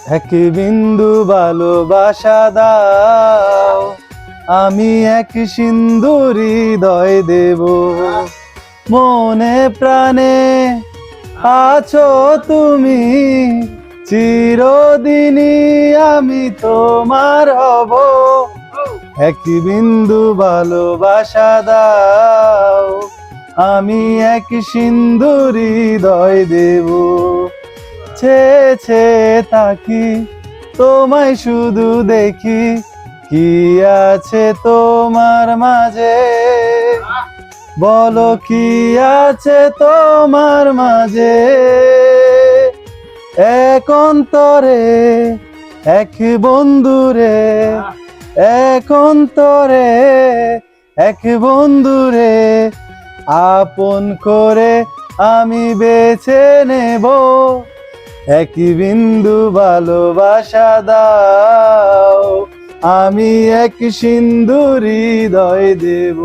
এক বিন্দু ভালোবাসা দাও, আমি এক সিন্ধুর হৃদয় দেব। মনে প্রাণে আছো তুমি, চিরদিনই আমি তোমার হব। এক বিন্দু ভালোবাসা দাও, আমি এক সিন্ধুর হৃদয় দেব। ছে ছে তাকি তোমায় শুধু দেখি, কি আছে তোমার মাঝে, বলো কি আছে তোমার মাঝে। এক অন্তরে এক বন্ধুরে, এক অন্তরে এক বন্ধুরে, আপন করে আমি বেছে নেব। এক বিন্দু ভালোবাসা দাও, আমি এক সিন্ধুর হৃদয় দেব।